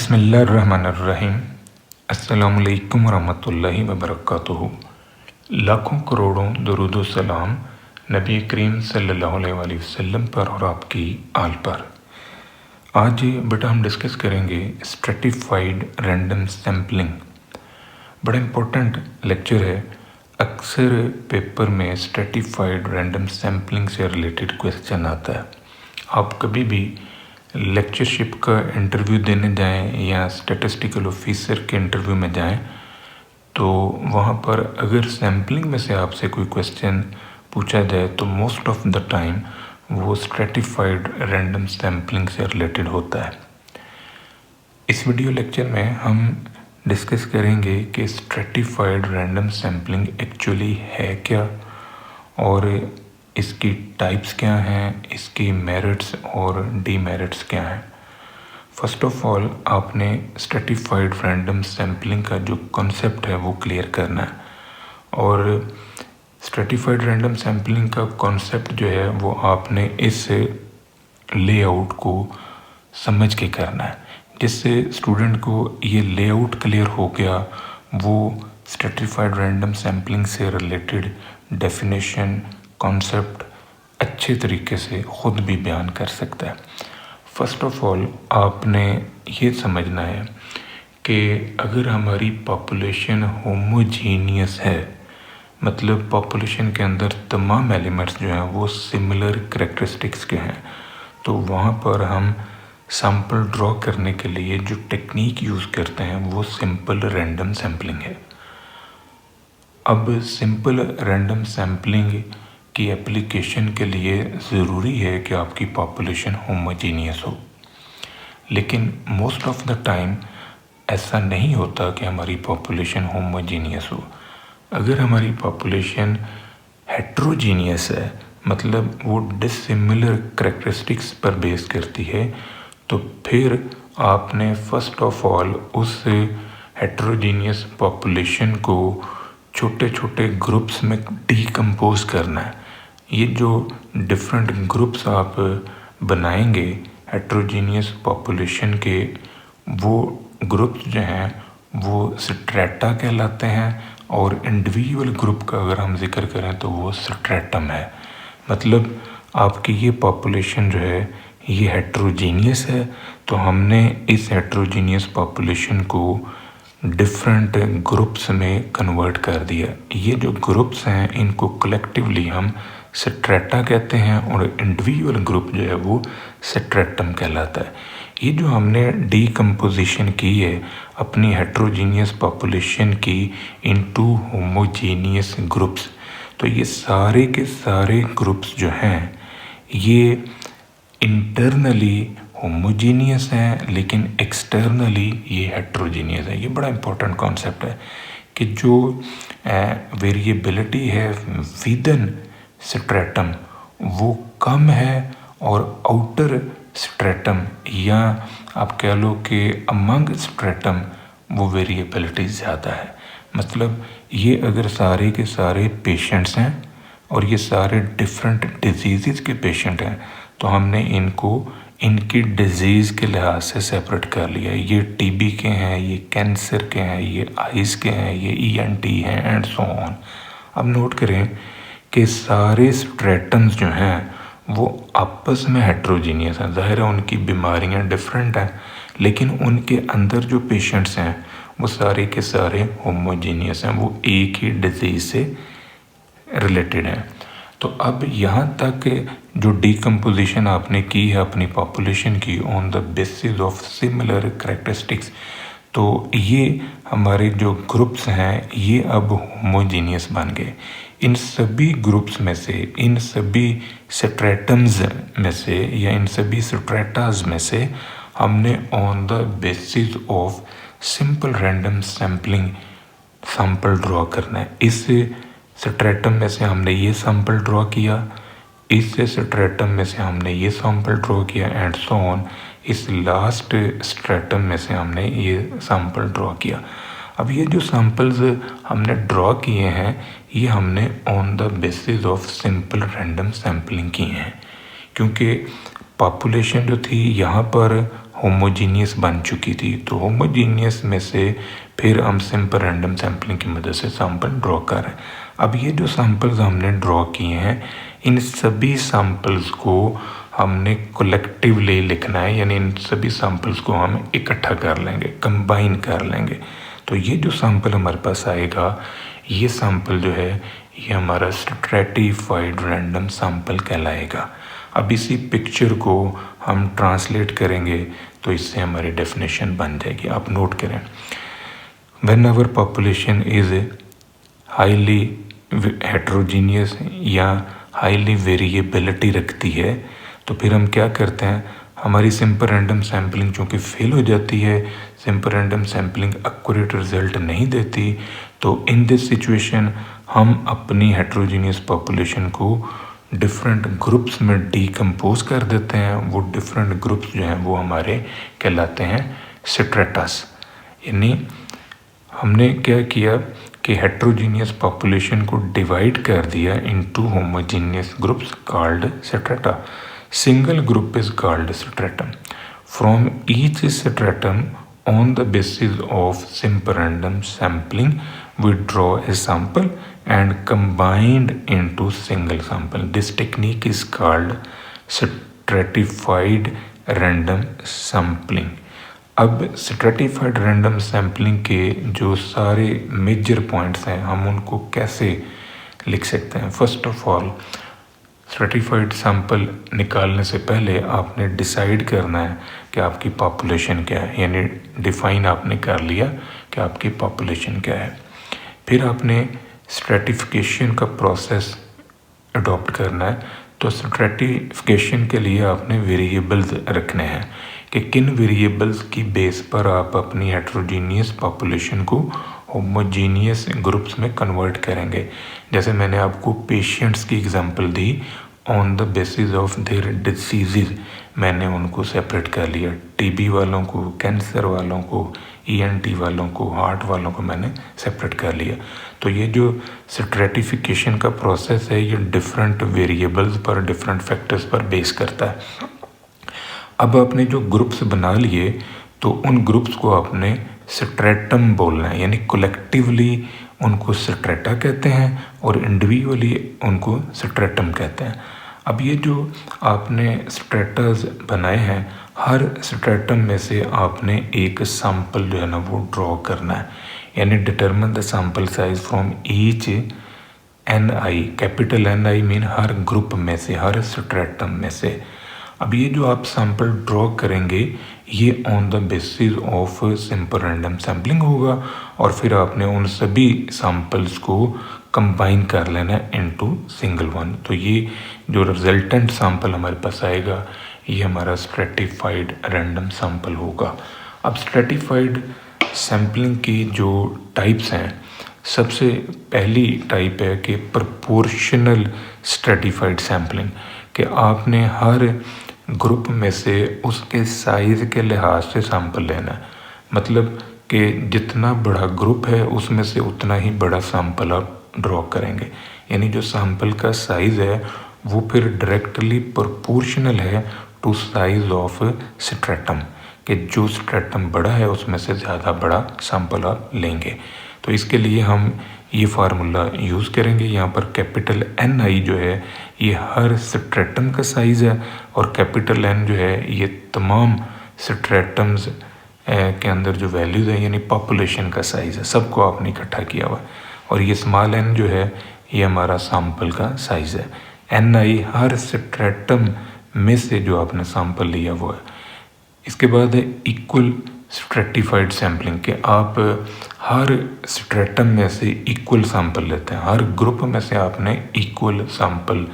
बिस्मिल्लाहिर्रहमानिर्रहीम। अस्सलामुअलैकुम वरहमतुल्लाहि वबरकातुहू। लाखों करोड़ों दरूद व सलाम नबी करीम सल्लल्लाहु अलैहि वसल्लम पर और आपकी आल पर। आज बेटा हम डिस्कस करेंगे स्ट्रेटिफाइड रैंडम सैम्पलिंग। बड़ा इम्पोर्टेंट लेक्चर है। अक्सर पेपर में स्ट्रेटिफाइड रैंडम सैम्पलिंग से रिलेटेड क्वेश्चन आता है। आप कभी भी लेक्चरशिप का इंटरव्यू देने जाएं या स्टैटिस्टिकल ऑफिसर के इंटरव्यू में जाएं तो वहाँ पर अगर सैम्पलिंग में से आपसे कोई क्वेश्चन पूछा जाए तो मोस्ट ऑफ द टाइम वो स्ट्रेटिफाइड रैंडम सैम्पलिंग से रिलेटेड होता है। इस वीडियो लेक्चर में हम डिस्कस करेंगे कि स्ट्रेटिफाइड रैंडम सैम्पलिंग एक्चुअली है क्या और इसकी टाइप्स क्या हैं, इसकी मेरिट्स और डीमेरिट्स क्या हैं। फर्स्ट ऑफ ऑल आपने स्ट्रेटिफाइड रैंडम सैम्पलिंग का जो कॉन्सेप्ट है वो क्लियर करना है और स्ट्रेटिफाइड रैंडम सैम्पलिंग का कॉन्सेप्ट जो है वो आपने इस लेआउट को समझ के करना है। जिससे स्टूडेंट को ये लेआउट क्लियर हो गया वो स्ट्रेटिफाइड रैंडम सैम्पलिंग से रिलेटेड डेफिनेशन कॉन्सेप्ट अच्छे तरीके से ख़ुद भी बयान कर सकता है। फर्स्ट ऑफ ऑल आपने ये समझना है कि अगर हमारी पॉपुलेशन होमोजीनियस है, मतलब पॉपुलेशन के अंदर तमाम एलिमेंट्स जो हैं वो सिमिलर करैक्टरिस्टिक्स के हैं, तो वहाँ पर हम सैंपल ड्रॉ करने के लिए जो टेक्निक यूज़ करते हैं वो सिंपल रैंडम सैम्पलिंग है। अब सिंपल रैंडम सैम्पलिंग की एप्लीकेशन के लिए ज़रूरी है कि आपकी पॉपुलेशन होमोजीनियस हो, लेकिन मोस्ट ऑफ द टाइम ऐसा नहीं होता कि हमारी पॉपुलेशन होमोजीनियस हो। अगर हमारी पॉपुलेशन हेट्रोजीनियस है, मतलब वो डिसिमिलर करैक्टरिस्टिक्स पर बेस करती है, तो फिर आपने फर्स्ट ऑफ ऑल उस हेट्रोजीनियस पॉपुलेशन को छोटे छोटे ग्रुप्स में डीकम्पोज करना है। ये जो डिफरेंट ग्रुप्स आप बनाएंगे हेट्रोजीनियस पॉपुलेशन के, वो ग्रुप्स जो हैं वो स्ट्रेटा कहलाते हैं और इंडिविजुअल ग्रुप का अगर हम जिक्र करें तो वो स्ट्रेटम है। मतलब आपकी ये पॉपुलेशन जो है ये हेट्रोजीनियस है, तो हमने इस हेट्रोजीनियस पॉपुलेशन को डिफरेंट ग्रुप्स में कन्वर्ट कर दिया। ये जो ग्रुप्स हैं इनको कलेक्टिवली हम स्ट्रेटा कहते हैं और इंडिविजुअल ग्रुप जो है वो स्ट्रेटम कहलाता है। ये जो हमने डीकम्पोजिशन की है अपनी हेट्रोजीनियस पॉपुलेशन की इनटू होमोजीनियस ग्रुप्स, तो ये सारे के सारे ग्रुप्स जो हैं ये इंटरनली होमोजीनियस हैं लेकिन एक्सटर्नली ये हेट्रोजीनियस है। ये बड़ा इम्पोर्टेंट कॉन्सेप्ट है कि जो वेरिएबिलिटी है विदिन स्ट्रेटम वो कम है और आउटर स्ट्रेटम या आप कह लो कि अमंग स्ट्रेटम वो वेरिएबिलिटी ज़्यादा है। मतलब ये अगर सारे के सारे पेशेंट्स हैं और ये सारे डिफरेंट डिजीज़ के पेशेंट हैं तो हमने इनको इनकी डिजीज़ के लिहाज से सेपरेट कर लिया। ये टीबी के हैं, ये कैंसर के हैं, ये आइज़ के हैं, ये ईएनटी हैं एंड सो ऑन। अब नोट करें कि सारे स्ट्रेटम्स जो हैं वो आपस में हेट्रोजीनियस हैं। ज़ाहिर है उनकी बीमारियां डिफरेंट हैं, लेकिन उनके अंदर जो पेशेंट्स हैं वो सारे के सारे होमोजीनियस हैं, वो एक ही डिजीज़ से रिलेटेड हैं। तो अब यहाँ तक जो डीकम्पोजिशन आपने की है अपनी पॉपुलेशन की on the basis of similar characteristics, तो ये हमारे जो ग्रुप्स हैं ये अब होमोजीनियस बन गए। इन सभी ग्रुप्स में से, इन सभी स्ट्रेटम्स में से या इन सभी स्ट्रेटाज में से हमने on the basis of simple random sampling sample draw करना है। इस स्ट्रेटम में से हमने ये सैंपल ड्रॉ किया, इस स्ट्रेटम में से हमने ये सैंपल ड्रॉ किया एंड सो ऑन, इस लास्ट स्ट्रेटम में से हमने ये सैंपल ड्रॉ किया। अब ये जो सैंपल्स हमने ड्रॉ किए हैं ये हमने on the basis of simple random sampling किए हैं, क्योंकि पॉपुलेशन जो थी यहाँ पर होमोजीनियस बन चुकी थी। तो होमोजीनियस में से फिर हम सिंपल रैंडम सैम्पलिंग की मदद से सैम्पल ड्रॉ कर रहे हैं। अब ये जो सैम्पल्स हमने ड्रॉ किए हैं, इन सभी सैम्पल्स को हमने कलेक्टिवली लिखना है, यानी इन सभी सैम्पल्स को हम इकट्ठा कर लेंगे, कंबाइन कर लेंगे। तो ये जो सैम्पल हमारे पास आएगा, ये सैम्पल जो है ये हमारा स्ट्रैटिफाइड रैंडम सैम्पल कहलाएगा। अब इसी पिक्चर को हम ट्रांसलेट करेंगे तो इससे हमारी डेफिनेशन बन जाएगी। आप नोट करें, when our population is highly heterogeneous या हाईली वेरिएबिलिटी रखती है, तो फिर हम क्या करते हैं, हमारी सिंपल रैंडम सैम्पलिंग चूँकि फेल हो जाती है, simple random sampling accurate result नहीं देती, तो इन दिस सिचुएशन हम अपनी हेट्रोजीनियस पॉपुलेशन को डिफरेंट ग्रुप्स में डीकम्पोज कर देते हैं। वो डिफरेंट ग्रुप्स जो हैं वो हमारे कहलाते हैं स्ट्रेटास। यानी हमने क्या किया कि हेट्रोजीनियस पॉपुलेशन को डिवाइड कर दिया into homogeneous groups called strata. Single group is called stratum. From each stratum on the basis of simple random sampling we draw a sample and combined into single sample. This technique is called stratified random sampling. अब stratified random sampling के जो सारे major points हैं हम उनको कैसे लिख सकते हैं। First of all, stratified sample निकालने से पहले आपने डिसाइड करना है कि आपकी पॉपुलेशन क्या है, यानी डिफाइन आपने कर लिया कि आपकी पॉपुलेशन क्या है। फिर आपने स्ट्रेटिफिकेशन का प्रोसेस अडॉप्ट करना है। तो स्ट्रेटिफिकेशन के लिए आपने वेरिएबल्स रखने हैं कि किन वेरिएबल्स की बेस पर आप अपनी हेट्रोजीनियस पॉपुलेशन को होमोजीनियस ग्रुप्स में कन्वर्ट करेंगे। जैसे मैंने आपको पेशेंट्स की example the, on the basis of their disease मैंने उनको सेपरेट कर लिया। टीबी वालों को, कैंसर वालों को, ईएनटी वालों को, हार्ट वालों को मैंने सेपरेट कर लिया। तो ये जो स्ट्रेटिफिकेशन का प्रोसेस है ये डिफरेंट वेरिएबल्स पर, डिफरेंट फैक्टर्स पर बेस करता है। अब आपने जो ग्रुप्स बना लिए तो उन ग्रुप्स को आपने स्ट्रेटम बोलना है, यानी कलेक्टिवली उनको स्ट्रेटा कहते हैं और इंडिविजुअली उनको स्ट्रेटम कहते हैं। अब ये जो आपने स्ट्रेटास बनाए हैं, हर स्ट्रेटम में से आपने एक सैंपल जो है ना वो ड्रॉ करना है, यानी determine the sample size from each NI, capital NI mean her group में से, हर स्ट्रेटम में से। अब ये जो आप सैंपल ड्रॉ करेंगे ये on the basis of simple random sampling होगा और फिर आपने उन सभी सैंपल्स को कंबाइन कर लेना है इनटू सिंगल वन। तो ये जो रिजल्टेंट सैंपल हमारे पास आएगा ये हमारा स्ट्रेटिफाइड रैंडम सैंपल होगा। अब स्ट्रेटिफाइड सैम्पलिंग की जो टाइप्स हैं, सबसे पहली टाइप है कि प्रोपोर्शनल स्ट्रेटिफाइड सैम्पलिंग, कि आपने हर ग्रुप में से उसके साइज़ के लिहाज से सैंपल लेना है। मतलब कि जितना बड़ा ग्रुप है उसमें से उतना ही बड़ा सैंपल आप ड्रॉ करेंगे, यानी जो सैंपल का साइज़ है वो फिर डायरेक्टली प्रोपोर्शनल है टू साइज़ ऑफ स्ट्रेटम, कि जो स्ट्रेटम बड़ा है उसमें से ज़्यादा बड़ा सैंपल आप लेंगे। तो इसके लिए हम ये फार्मूला यूज़ करेंगे। यहाँ पर कैपिटल NI जो है ये हर स्ट्रेटम का साइज़ है और कैपिटल N जो है ये तमाम स्ट्रेटम्स के अंदर जो वैल्यूज़ हैं यानी पॉपुलेशन का साइज़ है, सबको आपने इकट्ठा किया हुआ है। और ये स्मॉल n जो है ये हमारा सैंपल का साइज़ है। NI हर स्ट्रेटम में से जो आपने सैंपल लिया वो है। इसके बाद है इक्वल स्ट्रेटिफाइड सैम्पलिंग, कि आप हर स्ट्रेटम में से इक्वल सैंपल लेते हैं, हर ग्रुप में से आपने इक्वल सैंपल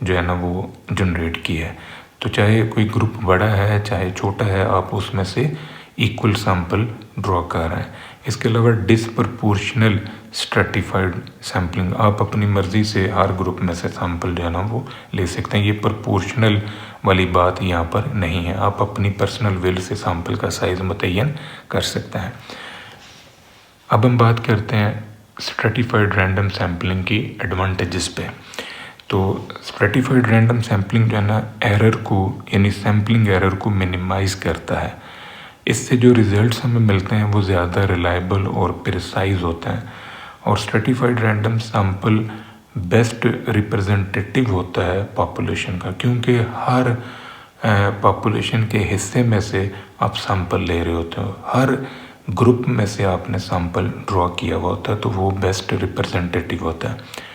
जो है ना वो जनरेट किया है। तो चाहे कोई ग्रुप बड़ा है चाहे छोटा है, आप उसमें से इक्वल सैंपल ड्रॉ कर रहे हैं। इसके अलावा डिसप्रपोर्शनल स्ट्रेटिफाइड सैम्पलिंग, आप अपनी मर्ज़ी से हर ग्रुप में से सैंपल जो है ना वो ले सकते हैं। ये प्रोपोर्शनल वाली बात यहाँ पर नहीं है, आप अपनी पर्सनल विल से सैंपल का साइज़ मुतय्यन कर सकते हैं। अब हम बात करते हैं स्ट्रेटिफाइड रैंडम सैम्पलिंग की एडवांटेजेस पे। तो स्ट्रेटिफाइड रैंडम सैम्पलिंग जो है ना एरर को यानी सैम्पलिंग एरर को मिनिमाइज़ करता है। इससे जो रिज़ल्ट्स हमें मिलते हैं वो ज़्यादा रिलायबल और प्रिसाइज होते हैं। और stratified random sample best representative होता है पॉपुलेशन का, क्योंकि हर पॉपुलेशन के हिस्से में से आप सैंपल ले रहे होते हो, हर ग्रुप में से आपने सैंपल ड्रॉ किया हुआ होता है, तो वो बेस्ट रिप्रेजेंटेटिव होता है।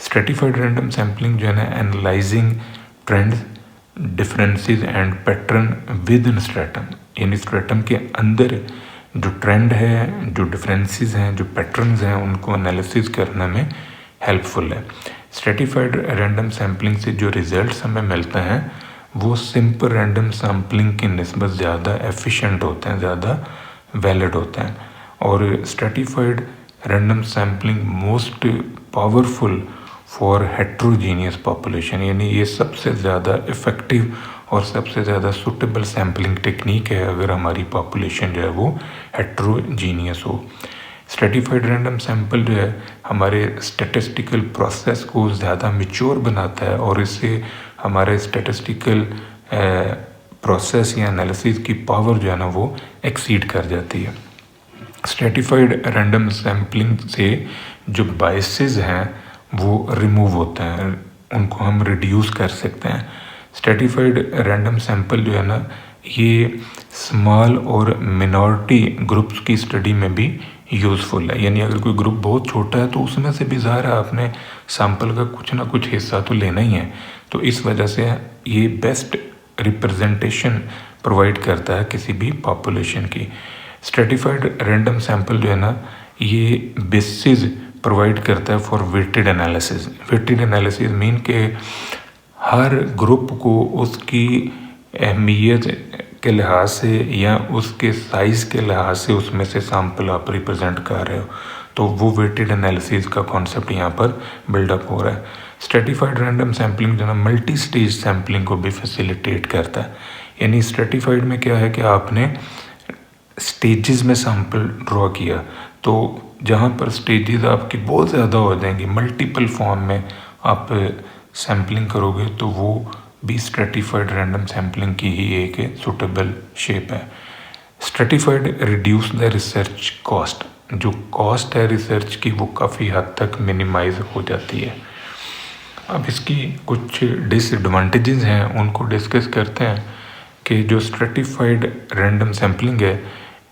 स्ट्रेटिफाइड रैंडम सैम्पलिंग जो है ना analysing trends, differences and pattern with in stratum, यानी स्ट्रेटम के अंदर जो ट्रेंड है, जो डिफरेंसेस हैं, जो पैटर्न्स हैं, उनको एनालिसिस करने में हेल्पफुल है। स्ट्रेटिफाइड रैंडम सैम्पलिंग से जो रिजल्ट्स हमें मिलते हैं वो सिंपल रैंडम सैम्पलिंग की निस्बत ज़्यादा एफिशिएंट होते हैं, ज़्यादा वैलिड होते हैं। और stratified random sampling most powerful for heterogeneous population, यानी ये सबसे ज़्यादा इफ़ेक्टिव और सबसे ज़्यादा सूटेबल सैम्पलिंग टेक्निक है अगर हमारी पॉपुलेशन जो है वो हेट्रोजीनियस हो। स्ट्रेटिफाइड रैंडम सैम्पल जो है हमारे स्टैटिस्टिकल प्रोसेस को ज़्यादा मैच्योर बनाता है और इससे हमारे स्टैटिस्टिकल प्रोसेस या एनालिसिस की पावर जो है ना वो एक्सीड कर जाती है। स्ट्रेटिफाइड रैंडम सैम्पलिंग से जो बायसेस हैं वो रिमूव होते हैं, उनको हम रिड्यूस कर सकते हैं। स्ट्रेटिफाइड रैंडम सैम्पल जो है ना ये स्मॉल और मिनॉरिटी ग्रुप्स की स्टडी में भी यूज़फुल है, यानी अगर कोई ग्रुप बहुत छोटा है तो उसमें से भी ज़ाहिर है आपने सैम्पल का कुछ ना कुछ हिस्सा तो लेना ही है, तो इस वजह से ये बेस्ट रिप्रेजेंटेशन प्रोवाइड करता है किसी भी पॉपुलेशन की। स्ट्रेटिफाइड रैंडम सैम्पल जो है ना ये बेसिस प्रोवाइड करता है for weighted analysis. Weighted analysis mean के हर ग्रुप को उसकी अहमियत के लिहाज से या उसके साइज़ के लिहाज से उसमें से सैम्पल आप रिप्रेजेंट कर रहे हो, तो वो वेटेड एनालिसिस का कॉन्सेप्ट यहाँ पर बिल्डअप हो रहा है। स्ट्रेटिफाइड रैंडम सैम्पलिंग जो है ना मल्टी स्टेज सैम्पलिंग को भी फैसिलिटेट करता है, यानी स्ट्रेटिफाइड में क्या है कि आपने स्टेजेस में सैम्पल ड्रॉ किया, तो जहाँ पर स्टेजेस आपकी बहुत ज़्यादा हो जाएंगी, मल्टीपल फॉर्म में आप सैम्पलिंग करोगे, तो वो भी स्ट्रेटिफाइड रैंडम सैम्पलिंग की ही एक सूटेबल शेप है। Stratified reduce the research cost, जो कॉस्ट है रिसर्च की वो काफ़ी हद तक मिनिमाइज हो जाती है। अब इसकी कुछ डिसएडवांटेजेस हैं, उनको डिस्कस करते हैं कि जो स्ट्रेटिफाइड रैंडम सैम्पलिंग है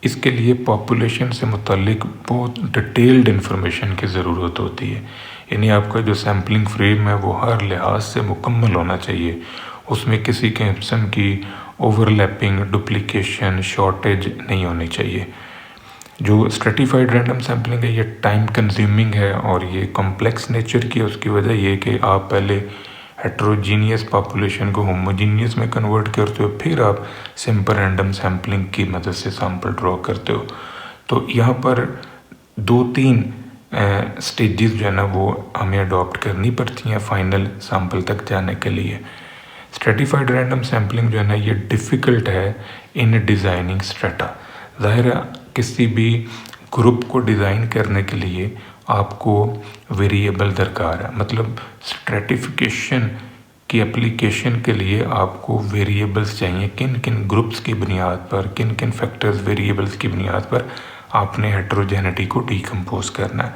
इसके लिए पॉपुलेशन से मुतालिक बहुत डिटेल्ड इन्फॉर्मेशन की ज़रूरत होती है, यानी आपका जो सैम्पलिंग फ्रेम है वो हर लिहाज से मुकम्मल होना चाहिए, उसमें किसी किस्म की ओवरलैपिंग, डुप्लीकेशन, शॉर्टेज नहीं होनी चाहिए। जो स्ट्रेटिफाइड रैंडम सैम्पलिंग है ये टाइम कंज्यूमिंग है और ये कॉम्प्लेक्स नेचर की है। उसकी वजह ये कि आप पहले हेट्रोजीनियस पॉपुलेशन को होमोजीनियस में कन्वर्ट करते हो, फिर आप सिंपल रैंडम सैम्पलिंग की मदद से सैम्पल ड्रॉ करते हो। तो यहाँ पर 2-3 स्टेजेस जो है ना वो हमें अडॉप्ट करनी पड़ती हैं फाइनल सैम्पल तक जाने के लिए। स्ट्रेटिफाइड रैंडम सैम्पलिंग जो है ना ये डिफ़िकल्ट है इन डिज़ाइनिंग स्ट्रेटा। ज़ाहिर है किसी भी ग्रुप को डिज़ाइन करने के लिए आपको वेरिएबल दरकार है, मतलब स्ट्रेटिफिकेशन की एप्लीकेशन के लिए आपको वेरिएबल्स चाहिए, किन किन ग्रुप्स की बुनियाद पर, किन किन फैक्टर्स वेरिएबल्स की बुनियाद पर आपने हेट्रोजेनिटी को डीकम्पोज करना है।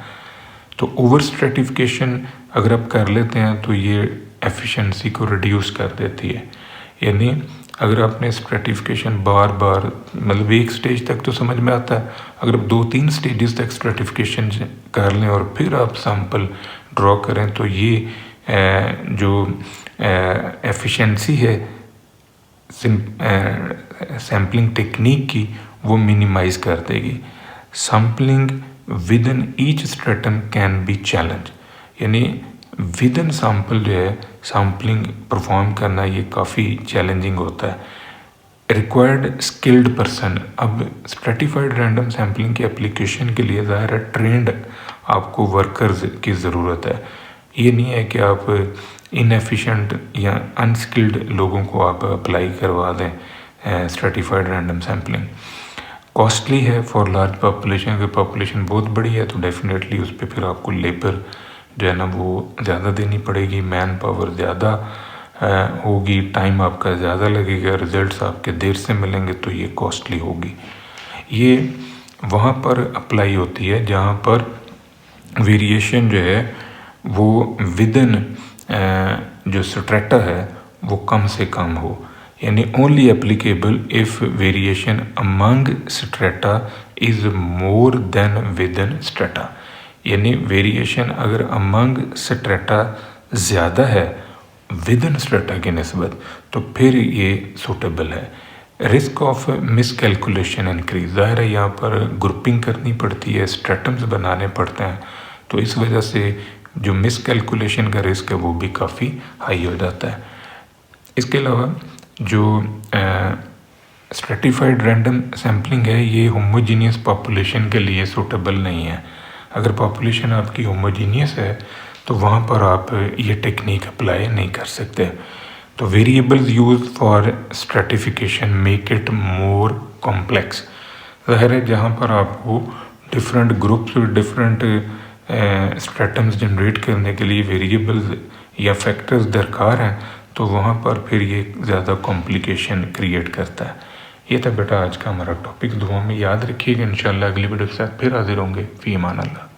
तो ओवर स्ट्रेटिफिकेशन अगर आप कर लेते हैं तो ये एफिशिएंसी को रिड्यूस कर देती है, यानी अगर आपने स्ट्रेटिफिकेशन बार बार मतलब एक स्टेज तक तो समझ में आता है, अगर आप 2-3 स्टेजेस तक स्ट्रेटिफिकेशन कर लें और फिर आप सैम्पल ड्रॉ करें तो ये जो एफिशिएंसी है सैम्पलिंग टेक्निक की वो मिनिमाइज़ कर देगी। Sampling with in each stratum can be challenge, यानी विद इन सैम्पल जो है सैम्पलिंग परफॉर्म करना ये काफ़ी चैलेंजिंग होता है। रिक्वायर्ड स्किल्ड पर्सन, अब स्ट्रेटिफाइड रैंडम सैम्पलिंग की एप्लीकेशन के लिए ज़ाहिर है ट्रेंड आपको वर्कर्स की ज़रूरत है। ये नहीं है कि आप इनएफिशिएंट या अनस्किल्ड लोगों को आप अप्लाई करवा दें स्ट्रेटिफाइड रैंडम सैम्पलिंग। कॉस्टली है फॉर लार्ज पॉपुलेशन, अगर पॉपुलेशन बहुत बड़ी है तो डेफिनेटली उस पर फिर आपको लेबर जो है ना वो ज़्यादा देनी पड़ेगी, मैन पावर ज़्यादा होगी, टाइम आपका ज़्यादा लगेगा, रिज़ल्ट्स आपके देर से मिलेंगे, तो ये कॉस्टली होगी। ये वहाँ पर अप्लाई होती है जहाँ पर वेरिएशन जो है वो विदिन जो स्ट्रेटा है वो कम से कम हो, यानी only applicable if variation among strata is more than within strata, यानी वेरिएशन अगर अमंग स्ट्रेटा ज़्यादा है विदिन स्ट्रेटा की निस्बत तो फिर ये सूटेबल है। रिस्क ऑफ मिसकैलकुलेशन इंक्रीज, ज़ाहिर है यहाँ पर ग्रुपिंग करनी पड़ती है, स्ट्रेटम्स बनाने पड़ते हैं, तो इस वजह से जो मिसकैलकुलेशन का रिस्क है वो भी काफ़ी हाई हो जाता है। इसके अलावा जो स्ट्रेटिफाइड रैंडम सैम्पलिंग है ये होमोजीनियस पॉपुलेशन के लिए सूटेबल नहीं है। अगर पॉपुलेशन आपकी होमोजीनियस है तो वहाँ पर आप ये टेक्निक अप्लाई नहीं कर सकते। तो variables use for stratification make it more complex, ज़ाहिर है जहाँ पर आपको डिफरेंट ग्रुप्स डिफरेंट स्ट्रेटम्स जनरेट करने के लिए वेरिएबल्स या फैक्टर्स दरकार हैं, तो वहाँ पर फिर ये ज़्यादा कॉम्प्लिकेशन क्रिएट करता है। ये था बेटा आज का हमारा टॉपिक। दुआ में याद रखिएगा, इंशाल्लाह अगली वीडियो के साथ फिर हाजिर होंगे। फ़ी अमान अल्लाह।